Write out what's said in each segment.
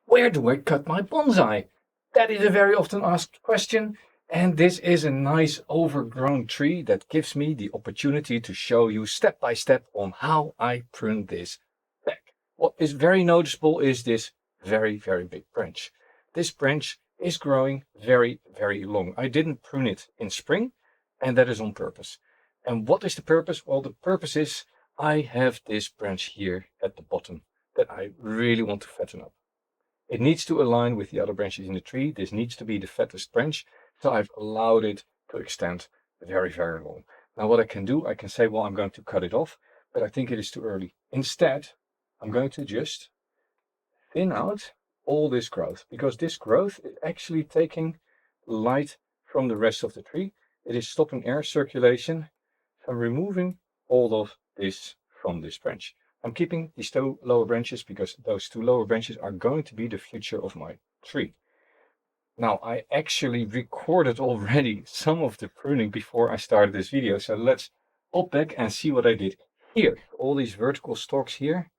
Where do I cut my bonsai? That is a very often asked question, and this is a nice overgrown tree that gives me the opportunity to show you step by step on how I prune this back. What is very noticeable is this very big branch. This branch is growing very long. I didn't prune it in spring, and that is on purpose. And what is the purpose? Well, the purpose is I have this branch here at the bottom that I really want to fatten up. It needs to align with the other branches in the tree. This needs to be the fattest branch, so I've allowed it to extend very long. Now what I can do, I can say, well, I'm going to cut it off, but I think it is too early. Instead, I'm going to just thin out all this growth, because this growth is actually taking light from the rest of the tree. It is stopping air circulation. So I'm removing all of this from this branch. I'm keeping these two lower branches because those two lower branches are going to be the future of my tree. Now, I actually recorded already some of the pruning before I started this video, so let's hop back and see what I did here. All these vertical stalks here,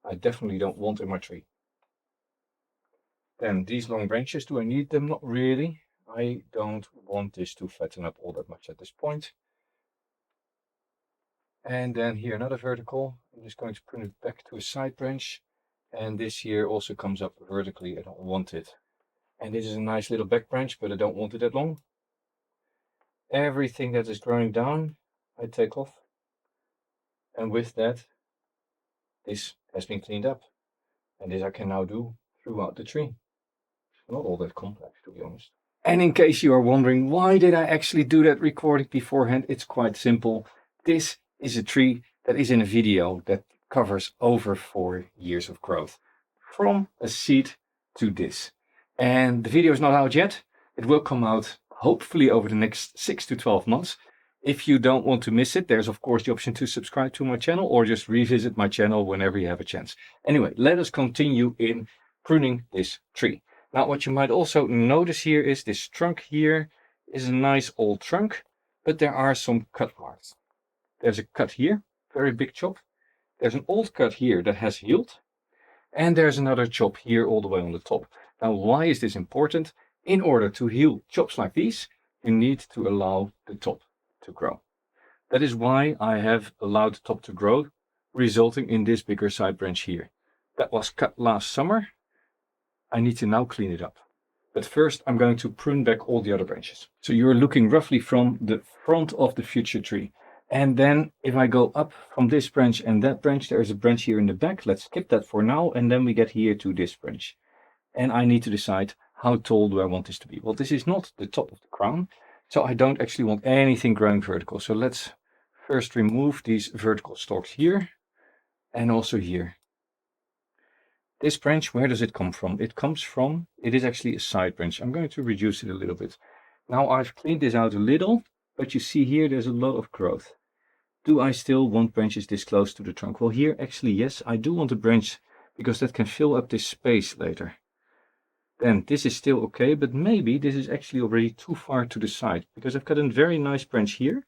I definitely don't want in my tree. Then these long branches, do I need them? Not really. I don't want this to flatten up all that much at this point. And then here another vertical. I'm just going to prune it back to a side branch. And this here also comes up vertically. I don't want it. And this is a nice little back branch, but I don't want it that long. Everything that is growing down, I take off. And with that, this has been cleaned up. And this I can now do throughout the tree. Not all that complex, to be honest. And in case you are wondering, why did I actually do that recording beforehand? It's quite simple. This is a tree that is in a video that covers over 4 years of growth, from a seed to this. And the video is not out yet. It will come out hopefully over the next 6 to 12 months. If you don't want to miss it, there's of course the option to subscribe to my channel or just revisit my channel whenever you have a chance. Anyway, let us continue in pruning this tree. Now what you might also notice here is this trunk here is a nice old trunk, but there are some cut marks. There's a cut here, very big chop. There's an old cut here that has healed. And there's another chop here all the way on the top. Now, why is this important? In order to heal chops like these, you need to allow the top to grow. That is why I have allowed the top to grow, resulting in this bigger side branch here. That was cut last summer. I need to now clean it up. But first, I'm going to prune back all the other branches. So you're looking roughly from the front of the future tree. And then if I go up from this branch and that branch, there is a branch here in the back. Let's skip that for now. And then we get here to this branch. And I need to decide how tall do I want this to be. Well, this is not the top of the crown. So I don't actually want anything growing vertical. So let's first remove these vertical stalks here and also here. This branch, where does it come from? It is actually a side branch. I'm going to reduce it a little bit. Now I've cleaned this out a little, but you see here there's a lot of growth. Do I still want branches this close to the trunk? Well, here actually yes, I do want a branch because that can fill up this space later. Then this is still okay, but maybe this is actually already too far to the side because I've got a very nice branch here.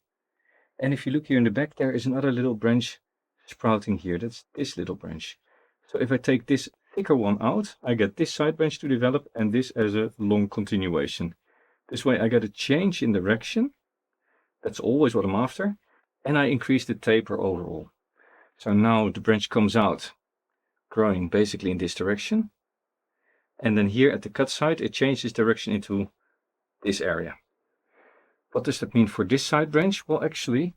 And if you look here in the back, there is another little branch sprouting here. That's this little branch. So if I take this thicker one out, I get this side branch to develop and this as a long continuation. This way I get a change in direction. That's always what I'm after. And I increase the taper overall. So now the branch comes out, growing basically in this direction. And then here at the cut side, it changes direction into this area. What does that mean for this side branch? Well, actually,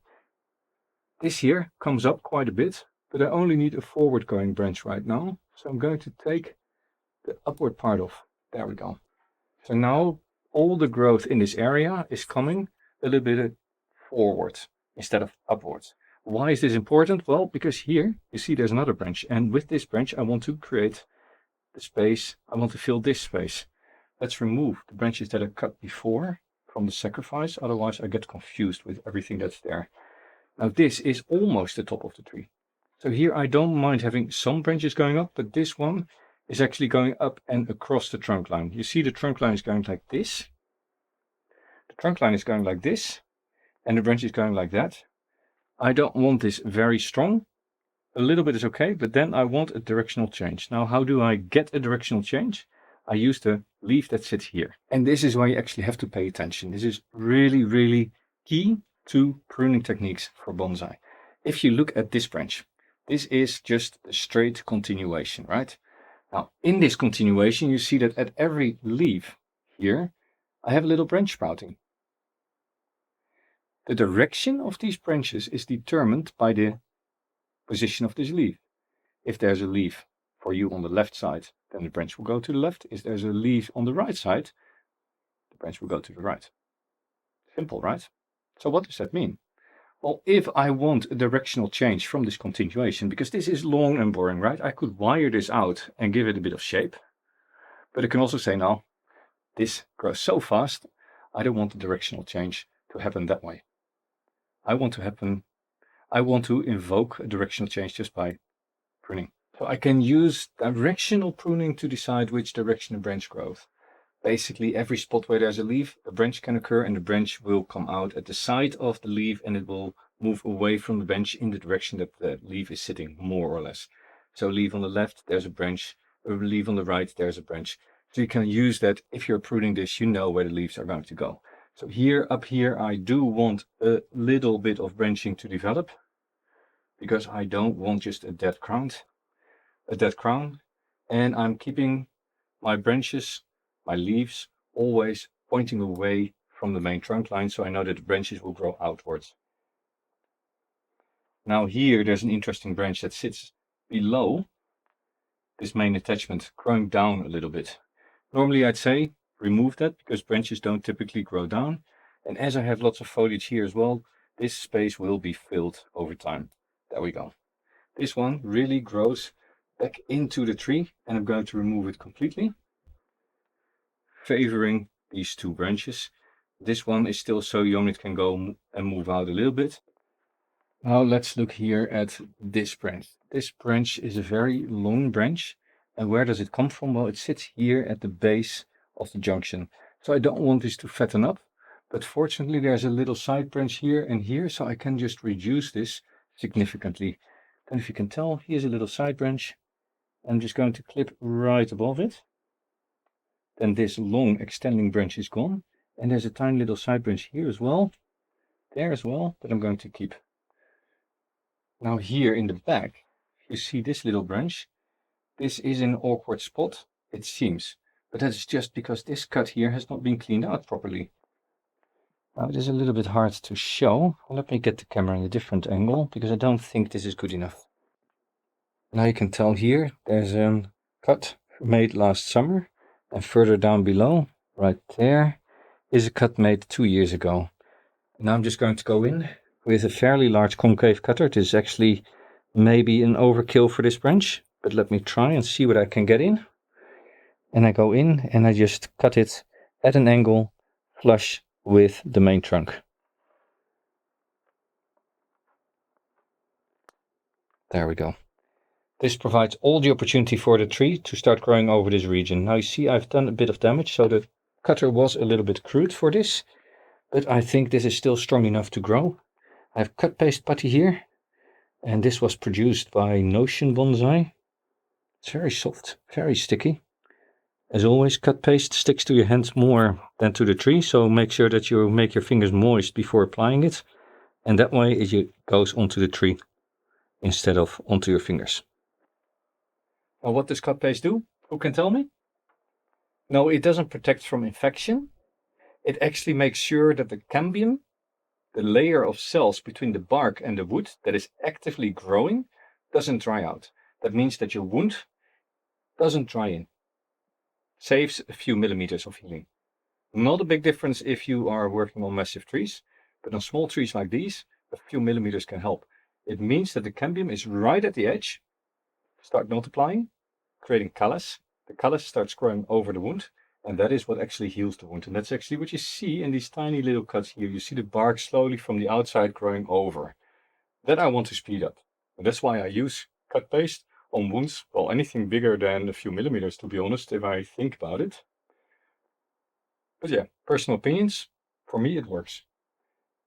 this here comes up quite a bit, but I only need a forward going branch right now. So I'm going to take the upward part off. There we go. So now all the growth in this area is coming a little bit forwards instead of upwards. Why is this important? Well, because here you see there's another branch, and with this branch I want to create the space. I want to fill this space. Let's remove the branches that I cut before from the sacrifice, otherwise I get confused with everything that's there. Now this is almost the top of the tree. So here I don't mind having some branches going up, but this one is actually going up and across the trunk line. You see the trunk line is going like this. The trunk line is going like this. And the branch is going like that. I don't want this very strong. A little bit is okay, but then I want a directional change. Now, how do I get a directional change? I use the leaf that sits here. And this is why you actually have to pay attention. This is really, really key to pruning techniques for bonsai. If you look at this branch, this is just a straight continuation, right? Now, in this continuation, you see that at every leaf here, I have a little branch sprouting. The direction of these branches is determined by the position of this leaf. If there's a leaf for you on the left side, then the branch will go to the left. If there's a leaf on the right side, the branch will go to the right. Simple, right? So what does that mean? Well, if I want a directional change from this continuation, because this is long and boring, right? I could wire this out and give it a bit of shape. But I can also say, no, this grows so fast, I don't want the directional change to happen that way. I want to invoke a directional change just by pruning. So I can use directional pruning to decide which direction the branch grows. Basically, every spot where there's a leaf, a branch can occur, and the branch will come out at the side of the leaf, and it will move away from the branch in the direction that the leaf is sitting, more or less. So leaf on the left, there's a branch. A leaf on the right, there's a branch. So you can use that. If you're pruning this, you know where the leaves are going to go. So here, up here, I do want a little bit of branching to develop, because I don't want just a dead crown. And I'm keeping my branches, my leaves, always pointing away from the main trunk line, so I know that the branches will grow outwards. Now here there's an interesting branch that sits below this main attachment, growing down a little bit. Normally I'd say remove that, because branches don't typically grow down. And as I have lots of foliage here as well, this space will be filled over time. There we go. This one really grows back into the tree, and I'm going to remove it completely, favoring these two branches. This one is still so young it can go and move out a little bit. Now let's look here at this branch. This branch is a very long branch. And where does it come from? Well, it sits here at the base of the junction. So I don't want this to fatten up, but fortunately there's a little side branch here and here, so I can just reduce this significantly. And if you can tell, here's a little side branch. I'm just going to clip right above it. Then this long extending branch is gone. And there's a tiny little side branch here as well. There as well, that I'm going to keep. Now here in the back, you see this little branch. This is an awkward spot, it seems. But that is just because this cut here has not been cleaned out properly. Now it is a little bit hard to show. Let me get the camera in a different angle, because I don't think this is good enough. Now you can tell here, there's a cut made last summer. And further down below, right there, is a cut made 2 years ago. Now I'm just going to go in with a fairly large concave cutter. This is actually maybe an overkill for this branch, but let me try and see what I can get in. And I go in and I just cut it at an angle flush with the main trunk. There we go. This provides all the opportunity for the tree to start growing over this region. Now you see I've done a bit of damage, so the cutter was a little bit crude for this, but I think this is still strong enough to grow. I have cut paste putty here, and this was produced by Notion Bonsai. It's very soft, very sticky. As always, cut paste sticks to your hands more than to the tree, so make sure that you make your fingers moist before applying it, and that way it goes onto the tree instead of onto your fingers. Now what does cut paste do? Who can tell me? No, it doesn't protect from infection. It actually makes sure that the cambium, the layer of cells between the bark and the wood that is actively growing, doesn't dry out. That means that your wound doesn't dry in. Saves a few millimeters of healing. Not a big difference if you are working on massive trees, but on small trees like these, a few millimeters can help. It means that the cambium is right at the edge, start multiplying, creating callus. The callus starts growing over the wound, and that is what actually heals the wound. And that's actually what you see in these tiny little cuts here. You see the bark slowly from the outside growing over. That I want to speed up. And that's why I use cut paste on wounds, well, anything bigger than a few millimeters, to be honest, if I think about it. But yeah, personal opinions, for me it works.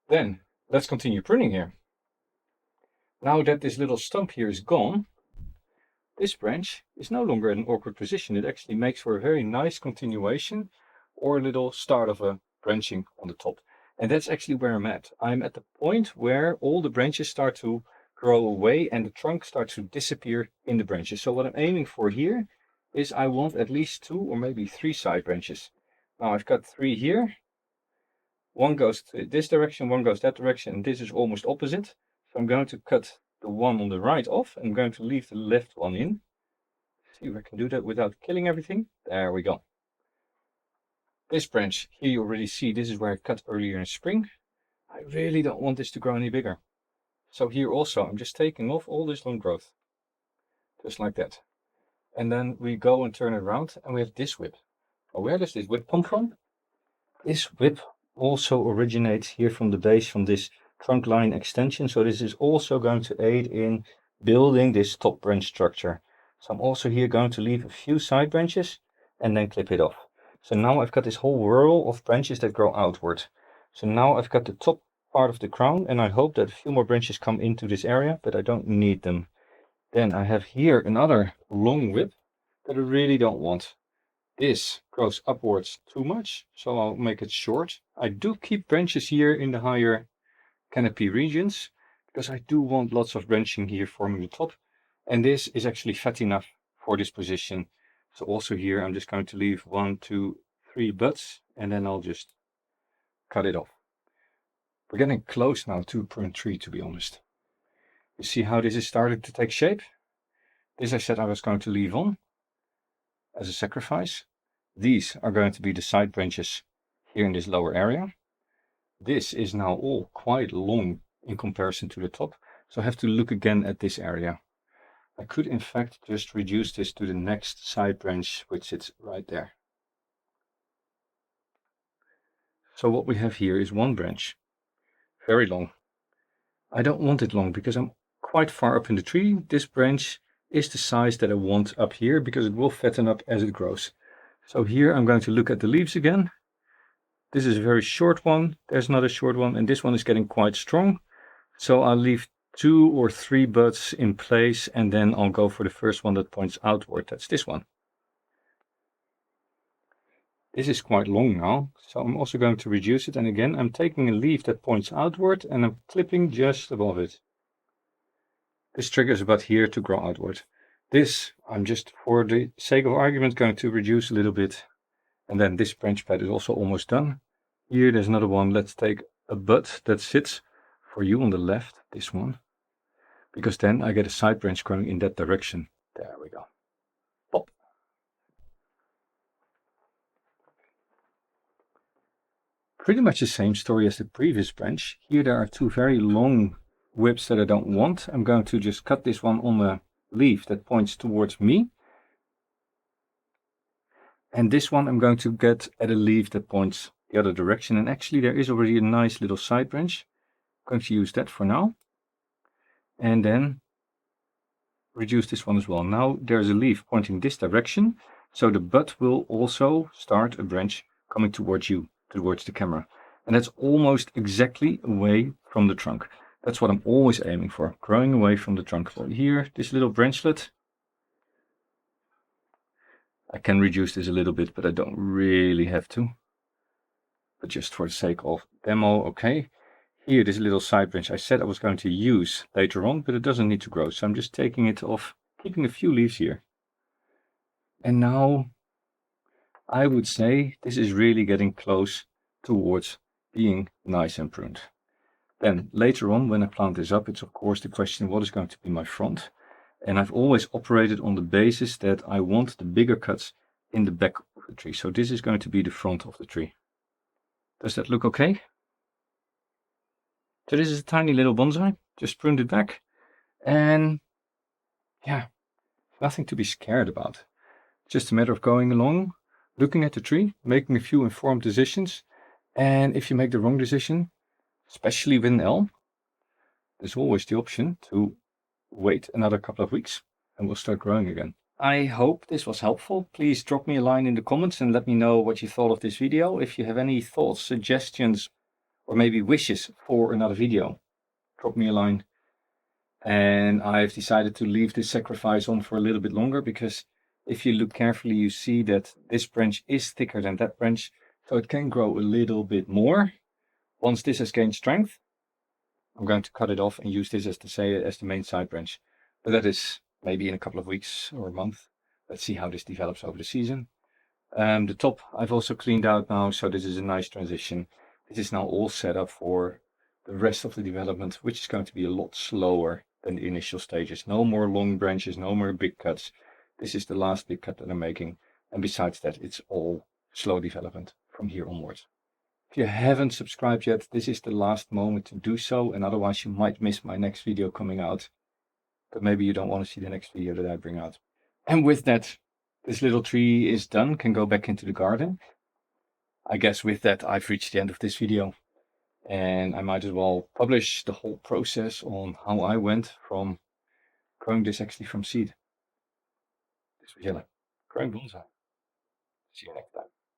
Then, let's continue pruning here. Now that this little stump here is gone, this branch is no longer in an awkward position. It actually makes for a very nice continuation or a little start of a branching on the top. And that's actually where I'm at. I'm at the point where all the branches start to grow away and the trunk starts to disappear in the branches. So what I'm aiming for here is I want at least 2 or maybe 3 side branches. Now I've got 3 here. One goes this direction, one goes that direction, and this is almost opposite. So I'm going to cut the one on the right off. I'm going to leave the left one in. See if I can do that without killing everything. There we go. This branch, here you already see, this is where I cut earlier in spring. I really don't want this to grow any bigger. So here also, I'm just taking off all this long growth. Just like that. And then we go and turn it around and we have this whip. Well, where does this whip come from? This whip also originates here from the base from this trunk line extension. So this is also going to aid in building this top branch structure. So I'm also here going to leave a few side branches and then clip it off. So now I've got this whole whirl of branches that grow outward. So now I've got the top part of the crown and I hope that a few more branches come into this area, but I don't need them. Then I have here another long whip that I really don't want. This grows upwards too much, so I'll make it short. I do keep branches here in the higher canopy regions because I do want lots of branching here forming the top. And this is actually fat enough for this position. So also here I'm just going to leave 1, 2, 3 buds and then I'll just cut it off. We're getting close now to prune 3, to be honest. You see how this is starting to take shape? This I said I was going to leave on as a sacrifice. These are going to be the side branches here in this lower area. This is now all quite long in comparison to the top, so I have to look again at this area. I could in fact just reduce this to the next side branch, which sits right there. So what we have here is one branch, very long. I don't want it long because I'm quite far up in the tree. This branch is the size that I want up here because it will fatten up as it grows. So here I'm going to look at the leaves again. This is a very short one, there's another short one, and this one is getting quite strong. So I'll leave 2 or 3 buds in place and then I'll go for the first one that points outward. That's this one. This is quite long now, so I'm also going to reduce it. And again, I'm taking a leaf that points outward and I'm clipping just above it. This triggers about here to grow outward. This, I'm just for the sake of argument going to reduce a little bit. And then this branch pad is also almost done. Here there's another one. Let's take a bud that sits for you on the left, this one. Because then I get a side branch growing in that direction. There we go. Pop. Pretty much the same story as the previous branch. Here there are 2 very long whips that I don't want. I'm going to just cut this one on the leaf that points towards me. And this one I'm going to get at a leaf that points the other direction. And actually there is already a nice little side branch. I'm going to use that for now. And then reduce this one as well. Now there's a leaf pointing this direction. So the bud will also start a branch coming towards you, towards the camera. And that's almost exactly away from the trunk. That's what I'm always aiming for, growing away from the trunk. So here, this little branchlet, I can reduce this a little bit, but I don't really have to. But just for the sake of demo, okay. Here, this little side branch I said I was going to use later on, but it doesn't need to grow. So I'm just taking it off, keeping a few leaves here. And now I would say this is really getting close towards being nice and pruned. Then later on, when I plant this up, it's of course the question, what is going to be my front? And I've always operated on the basis that I want the bigger cuts in the back of the tree. So this is going to be the front of the tree. Does that look okay? So this is a tiny little bonsai, just pruned it back. And yeah, nothing to be scared about. Just a matter of going along, looking at the tree, making a few informed decisions. And if you make the wrong decision, especially with an elm, there's always the option to wait another couple of weeks and we'll start growing again. I hope this was helpful. Please drop me a line in the comments and let me know what you thought of this video. If you have any thoughts, suggestions, or maybe wishes for another video, drop me a line And I've decided to leave this sacrifice on for a little bit longer, because if you look carefully, you see that this branch is thicker than that branch, so it can grow a little bit more. Once this has gained strength, I'm going to cut it off and use this as the main side branch. But that is maybe in a couple of weeks or a month. Let's see how this develops over the season. The top I've also cleaned out now, so this is a nice transition. This is now all set up for the rest of the development, which is going to be a lot slower than the initial stages. No more long branches, no more big cuts. This is the last big cut that I'm making. And besides that, it's all slow development from here onwards. If you haven't subscribed yet, this is the last moment to do so, and otherwise you might miss my next video coming out. But maybe you don't want to see the next video that I bring out. And with that, this little tree is done, can go back into the garden. I guess with that, I've reached the end of this video. And I might as well publish the whole process on how I went from growing this actually from seed. This was Jelle, growing bonsai. See you next time.